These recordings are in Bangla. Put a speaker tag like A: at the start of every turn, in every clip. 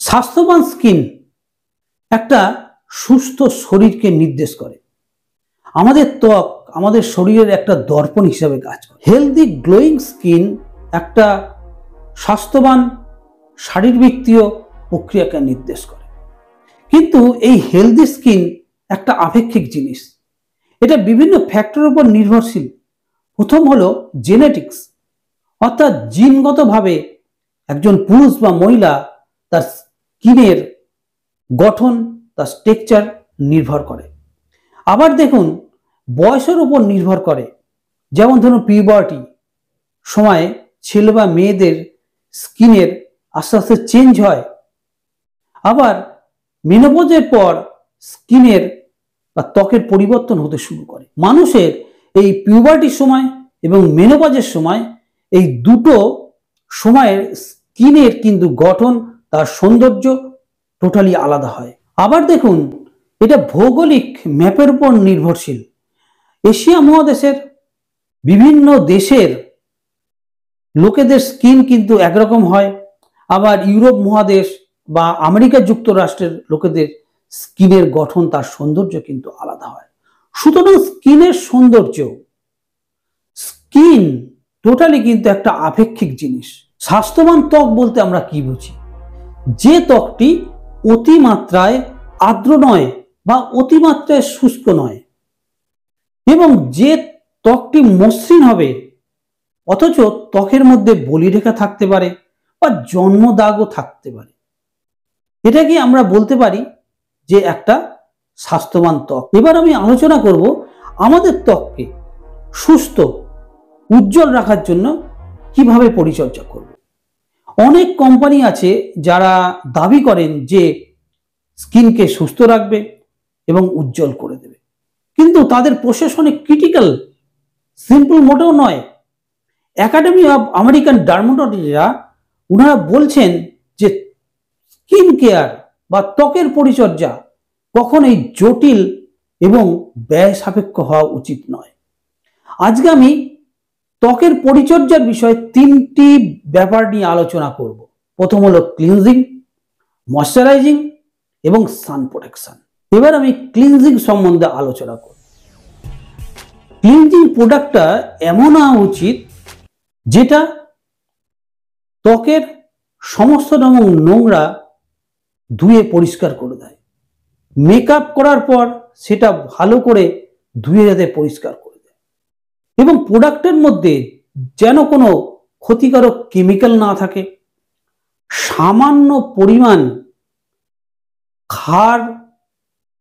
A: স্বাস্থ্যবান স্কিন একটা সুস্থ শরীরকে নির্দেশ করে। আমাদের ত্বক আমাদের শরীরের একটা দর্পণ হিসাবে কাজ করে। হেলদি গ্লোয়িং স্কিন একটা স্বাস্থ্যবান শারীরবৃত্তীয় প্রক্রিয়াকে নির্দেশ করে। কিন্তু এই হেলদি স্কিন একটা আপেক্ষিক জিনিস, এটা বিভিন্ন ফ্যাক্টরের উপর নির্ভরশীল। প্রথম হলো জেনেটিক্স, অর্থাৎ জিনগতভাবে একজন পুরুষ বা মহিলা তার স্কিনের গঠন, তার স্ট্রাকচার নির্ভর করে। আবার দেখুন বয়সের উপর নির্ভর করে, যেমন ধরুন পিউবার্টি সময়ে ছেলে বা মেয়েদের স্কিনের আস্তে আস্তে চেঞ্জ হয়। আবার মেনোপজের পর স্কিনের বা ত্বকের পরিবর্তন হতে শুরু করে। মানুষের এই পিউবার্টির সময় এবং মেনোপজের সময় এই দুটো সময়ের স্কিনের কিন্তু গঠন, তার সৌন্দর্য টোটালি আলাদা হয়। আবার দেখুন এটা ভৌগোলিক ম্যাপের উপর নির্ভরশীল। এশিয়া মহাদেশের বিভিন্ন দেশের লোকেদের স্কিন কিন্তু একরকম হয়, আবার ইউরোপ মহাদেশ বা আমেরিকা যুক্তরাষ্ট্রের লোকেদের স্কিনের গঠন, তার সৌন্দর্য কিন্তু আলাদা হয়। সুতরাং স্কিনের সৌন্দর্য, স্কিন টোটালি কিন্তু একটা আপেক্ষিক জিনিস। স্বাস্থ্যবান ত্বক বলতে আমরা কি বুঝি? যে ত্বকটি অতিমাত্রায় আর্দ্র নয় বা অতিমাত্রায় শুষ্ক নয়, এবং যে ত্বকটি মসৃণ হবে অথচ ত্বকের মধ্যে বলিরেখা থাকতে পারে বা জন্মদাগও থাকতে পারে, এটাকে আমরা বলতে পারি যে একটা স্বাস্থ্যবান ত্বক। এবার আমি আলোচনা করব আমাদের ত্বককে সুস্থ উজ্জ্বল রাখার জন্য কিভাবে পরিচর্যা করব। অনেক কোম্পানি আছে যারা দাবি করেন যে স্কিনকে সুস্থ রাখবে এবং উজ্জ্বল করে দেবে, কিন্তু তাদের প্রসেস অনেক ক্রিটিক্যাল, সিম্পল মোটেও নয়। একাডেমি অফ আমেরিকান ডার্মাটোলজিরা ওনারা বলছেন যে স্কিন কেয়ার বা ত্বকের পরিচর্যা কখনোই জটিল এবং ব্যয় সাপেক্ষ হওয়া উচিত নয়। আজকে আমি ত্বকের পরিচর্যার বিষয়ে তিনটি ব্যাপার নিয়ে আলোচনা করব। প্রথম হলো ক্লিনজিং, ময়শ্চারাইজিং এবং সান প্রোটেকশন। এবার আমি ক্লিনজিং সম্বন্ধে আলোচনা করব। ক্লিনজিং প্রোডাক্টটা এমন হওয়া উচিত যেটা ত্বকের সমস্ত রকম নোংরা ধুয়ে পরিষ্কার করে দেয়। মেকআপ করার পর সেটা ভালো করে ধুয়ে যাতে পরিষ্কার করে দেয়, এবং প্রোডাক্টের মধ্যে যেন কোনো ক্ষতিকারক কেমিক্যাল না থাকে, সামান্য পরিমাণ ক্ষার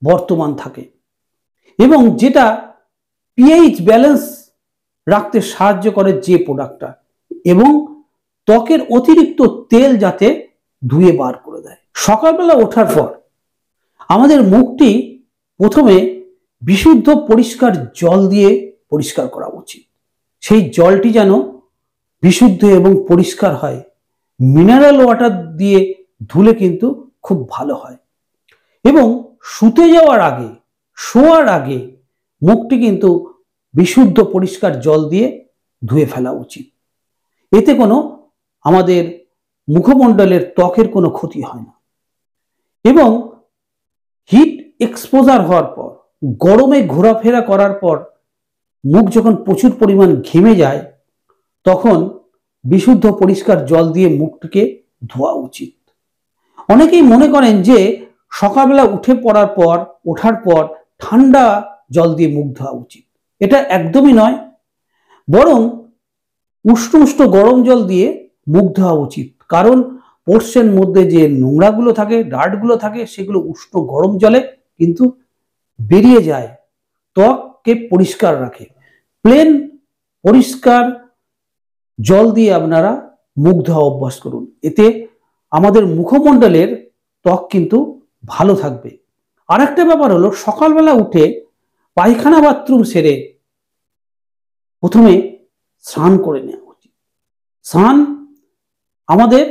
A: বর্তমান থাকে, এবং যেটা পিএইচ ব্যালেন্স রাখতে সাহায্য করে যে প্রোডাক্টটা, এবং ত্বকের অতিরিক্ত তেল যাতে ধুয়ে বার করে দেয়। সকালবেলা ওঠার পর আমাদের মুখটি প্রথমে বিশুদ্ধ পরিষ্কার জল দিয়ে পরিষ্কার করা উচিত। সেই জলটি যেন বিশুদ্ধ এবং পরিষ্কার হয়। মিনারেল ওয়াটার দিয়ে ধুলে কিন্তু খুব ভালো হয়। এবং শুতে যাওয়ার আগে, শোয়ার আগে মুখটি কিন্তু বিশুদ্ধ পরিষ্কার জল দিয়ে ধুয়ে ফেলা উচিত। এতে কোনো আমাদের মুখমণ্ডলের ত্বকের কোনো ক্ষতি হয় না। এবং হিট এক্সপোজার হওয়ার পর, গরমে ঘোরাফেরা করার পর মুখ যখন প্রচুর পরিমাণ ঘেমে যায়, তখন বিশুদ্ধ পরিষ্কার জল দিয়ে মুখটিকে ধোয়া উচিত। অনেকেই মনে করেন যে সকালবেলা ওঠার পর ঠান্ডা জল দিয়ে মুখ ধোয়া উচিত। এটা একদমই নয়, বরং উষ্ণ উষ্ণ গরম জল দিয়ে মুখ ধোয়া উচিত। কারণ পোর্সের মধ্যে যে নোংরাগুলো থাকে, ডার্টগুলো থাকে, সেগুলো উষ্ণ গরম জলে কিন্তু বেরিয়ে যায়, ত্বককে পরিষ্কার রাখে। প্লেন পরিষ্কার জল দিয়ে আপনারা মুখ ধোয়া অভ্যাস করুন, এতে আমাদের মুখমণ্ডলের ত্বক কিন্তু ভালো থাকবে। আরেকটা ব্যাপার হলো সকালবেলা উঠে পায়খানা বাথরুম সেরে প্রথমে স্নান করে নেওয়া উচিত। স্নান আমাদের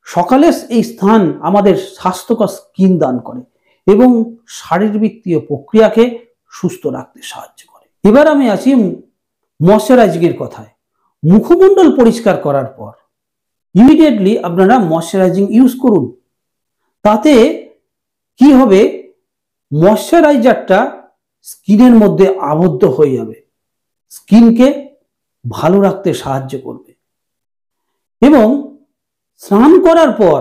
A: সকালের এই স্নান আমাদের স্বাস্থ্যকর স্কিন দান করে এবং শারীরবৃত্তীয় প্রক্রিয়াকে সুস্থ রাখতে সাহায্য করে। এবার আমি আসি ময়শ্চারাইজিং এর কথায়। মুখমণ্ডল পরিষ্কার করার পর ইমিডিয়েটলি আপনারা ময়শ্চারাইজিং ইউজ করুন। তাতে কি হবে, ময়শ্চারাইজারটা স্কিনের মধ্যে আবদ্ধ হয়ে যাবে, স্কিনকে ভালো রাখতে সাহায্য করবে। এবং স্নান করার পর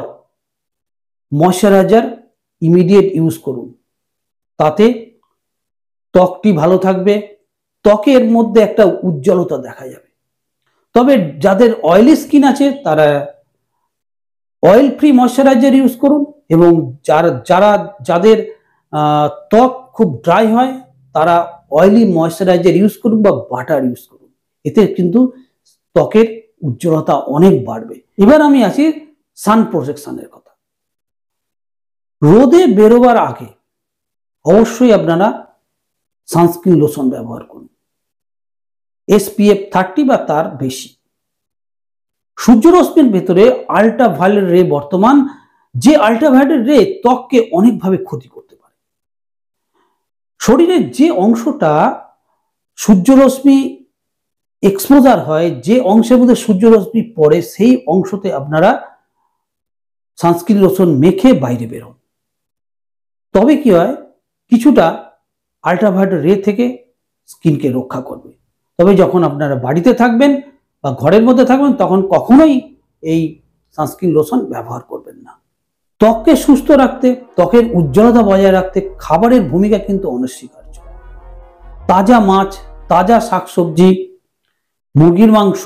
A: ময়শ্চারাইজার ইমিডিয়েট ইউজ করুন, তাতে ত্বকটি ভালো থাকবে, ত্বকের মধ্যে একটা উজ্জ্বলতা দেখা যাবে। তবে যাদের অয়েলি স্কিন আছে তারা অয়েল ফ্রি ময়শ্চারাইজার ইউজ করুন, এবং যাদের ত্বক খুব ড্রাই হয় তারা অয়েলি ময়শ্চারাইজার ইউজ করুন বা বাটার ইউজ করুন, এতে কিন্তু ত্বকের উজ্জ্বলতা অনেক বাড়বে। এবার আমি আসি সান প্রোটেকশনের কথা। রোদে বেরোবার আগে অবশ্যই আপনারা সানস্ক্রিন লোশন ব্যবহার করুন, SPF 30 বা তার বেশি। সূর্যরশ্মির ভেতরে আল্ট্রাভায়োলেট রে, বর্তমান যে আল্ট্রাভায়োলেট রে ত্বককে অনেকভাবে ক্ষতি করতে পারে। শরীরের যে অংশটা সূর্যরশ্মি এক্সপোজার হয়, যে অংশের মধ্যে সূর্যরশ্মি পড়ে, সেই অংশতে আপনারা সানস্ক্রিন লোশন মেখে বাইরে বেরোন। তবে কি হয়, কিছুটা আল্ট্রাভায়োলেট রে থেকে স্কিনকে রক্ষা করবে। তবে যখন আপনারা বাড়িতে থাকবেন বা ঘরের মধ্যে থাকবেন তখন কখনোই এই সানস্ক্রিন লোশন ব্যবহার করবেন না। ত্বককে সুস্থ রাখতে, ত্বকের উজ্জ্বলতা বজায় রাখতে খাবারের ভূমিকা কিন্তু অনস্বীকার্য। তাজা মাছ, তাজা শাকসবজি, মুরগির মাংস,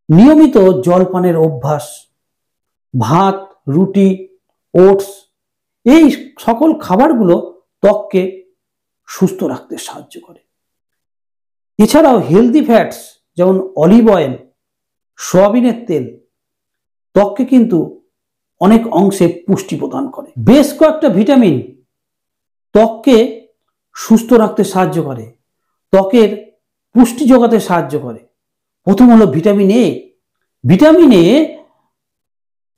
A: নিয়মিত জলপানের অভ্যাস, ভাত, রুটি, ওটস, এই সকল খাবারগুলো ত্বককে সুস্থ রাখতে সাহায্য করে। এছাড়াও হেলদি ফ্যাটস যেমন অলিভ অয়েল, সয়াবিনের তেল ত্বককে কিন্তু অনেক অংশে পুষ্টি প্রদান করে। বেশ কয়েকটা ভিটামিন ত্বককে সুস্থ রাখতে সাহায্য করে, ত্বকের পুষ্টি যোগাতে সাহায্য করে। প্রথম হলো vitamin A. Vitamin A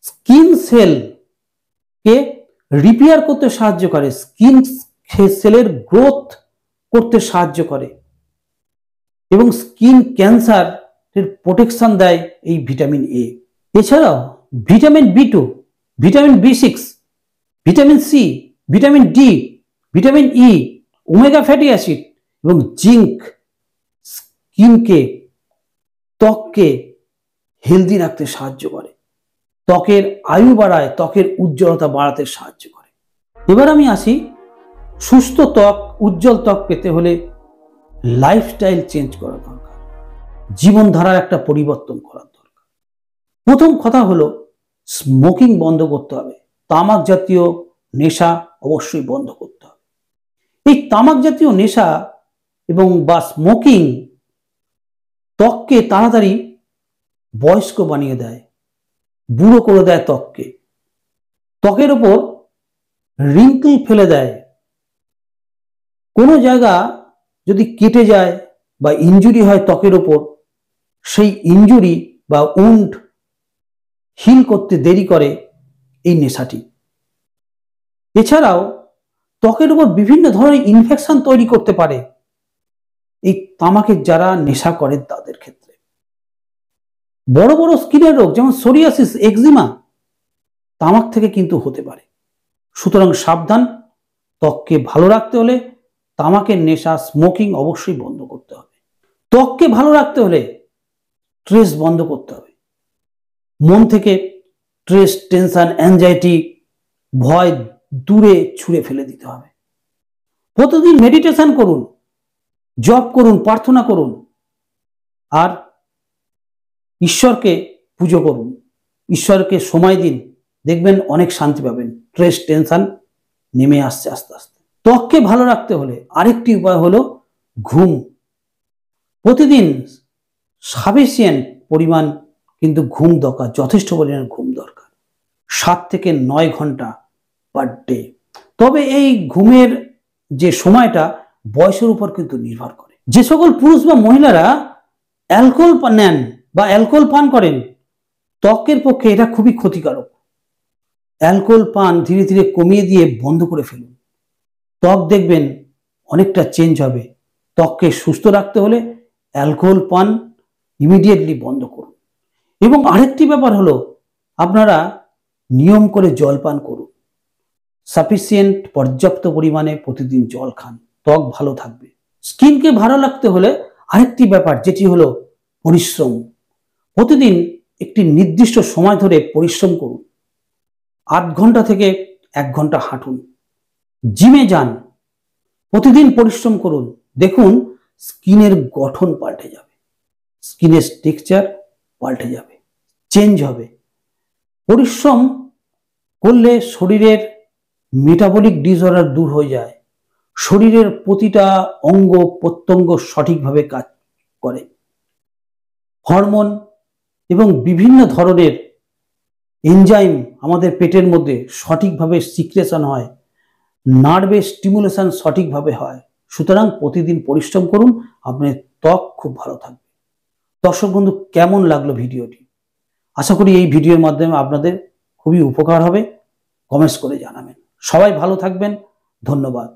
A: skin সেলকে রিপেয়ার করতে সাহায্য করে, স্কিন সেলের গ্রোথ করতে সাহায্য করে এবং স্কিন ক্যান্সারের প্রোটেকশন দেয় এই ভিটামিন এ। এছাড়াও vitamin B2, vitamin B6, vitamin C, vitamin D, vitamin E, omega fatty acid এবং জিঙ্ক স্কিনকে, ত্বককে হেলদি রাখতে সাহায্য করে, ত্বকের আয়ু বাড়ায়, ত্বকের উজ্জ্বলতা বাড়াতে সাহায্য করে। এবার আমি আসি, সুস্থ ত্বক, উজ্জ্বল ত্বক পেতে হলে লাইফস্টাইল চেঞ্জ করা দরকার, জীবনধারার একটা পরিবর্তন করা দরকার। প্রথম কথা হলো স্মোকিং বন্ধ করতে হবে, তামাক জাতীয় নেশা অবশ্যই বন্ধ করতে হবে। এই তামাক জাতীয় নেশা এবং বা স্মোকিং ত্বককে তাড়াতাড়ি বয়স্ক বানিয়ে দেয়, বুড়ো করে দেয় ত্বককে, ত্বকের ওপর রিঙ্কেল ফেলে দেয়। কোনো জায়গা যদি কেটে যায় বা ইনজুরি হয় ত্বকের ওপর, সেই ইনজুরি বা উন্ড হিল করতে দেরি করে এই নেশাটি। এছাড়াও ত্বকের উপর বিভিন্ন ধরনের ইনফেকশন তৈরি করতে পারে এই তামাকের যারা নেশা করে তাদের ক্ষেত্রে। বড় বড় স্কিনের রোগ যেমন সোরিয়াসিস, এক্সিমা তামাক থেকে কিন্তু হতে পারে। সুতরাং সাবধান, ত্বককে ভালো রাখতে হলে তামাকের নেশা, স্মোকিং অবশ্যই বন্ধ করতে হবে। ত্বককে ভালো রাখতে হলে স্ট্রেস বন্ধ করতে হবে, মন থেকে স্ট্রেস, টেনশন, অ্যাংজাইটি, ভয় দূরে ছুঁড়ে ফেলে দিতে হবে। প্রতিদিন মেডিটেশন করুন, জপ করুন, প্রার্থনা করুন, আর ঈশ্বরকে পুজো করুন, ঈশ্বরকে সময় দিন, দেখবেন অনেক শান্তি পাবেন, স্ট্রেস, টেনশন নেমে আসছে আস্তে আস্তে। ত্বককে ভালো রাখতে হলে আরেকটি উপায় হলো ঘুম। প্রতিদিন সাফিসিয়েন্ট পরিমাণ কিন্তু ঘুম দরকার, যথেষ্ট পরিমাণ ঘুম দরকার, 7 থেকে 9 ঘন্টা পার ডে। তবে এই ঘুমের যে সময়টা বয়সের উপর কিন্তু নির্ভর করে। যে সকল পুরুষ বা মহিলারা অ্যালকোহল নেন বা অ্যালকোহল পান করেন, ত্বকের পক্ষে এটা খুবই ক্ষতিকারক। অ্যালকোহল পান ধীরে ধীরে কমিয়ে দিয়ে বন্ধ করে ফেলুন, ত্বক দেখবেন অনেকটা চেঞ্জ হবে। ত্বককে সুস্থ রাখতে হলে অ্যালকোহল পান ইমিডিয়েটলি বন্ধ করুন। এবং আরেকটি ব্যাপার হলো, আপনারা নিয়ম করে জল পান করুন, সাফিসিয়েন্ট পর্যাপ্ত পরিমাণে প্রতিদিন জল খান, ত্বক ভালো থাকবে। স্কিনকে ভালো রাখতে হলে আরেকটি ব্যাপার, যেটি হলো পরিশ্রম। প্রতিদিন একটি নির্দিষ্ট সময় ধরে পরিশ্রম করুন, 8 ঘন্টা থেকে 1 ঘন্টা হাঁটুন, জিমে যান, প্রতিদিন পরিশ্রম করুন। দেখুন স্কিনের গঠন পাল্টে যাবে, স্কিনের টেক্সচার পাল্টে যাবে, চেঞ্জ হবে। পরিশ্রম করলে শরীরের মেটাবলিক ডিসঅর্ডার দূর হয়ে যায়, শরীরের প্রতিটা অঙ্গ প্রত্যঙ্গ সঠিকভাবে কাজ করে, হরমোন এবং বিভিন্ন ধরনের এনজাইম আমাদের পেটের মধ্যে সঠিকভাবে সিক্রেশন হয়, নার্ভের স্টিমুলেশন সঠিকভাবে হয়। সুতরাং প্রতিদিন পরিশ্রম করুন, আপনার ত্বক খুব ভালো থাকবে। দর্শক বন্ধু, কেমন লাগলো ভিডিওটি? আশা করি এই ভিডিওর মাধ্যমে আপনাদের খুবই উপকার হবে। কমেন্টস করে জানাবেন। সবাই ভালো থাকবেন। ধন্যবাদ।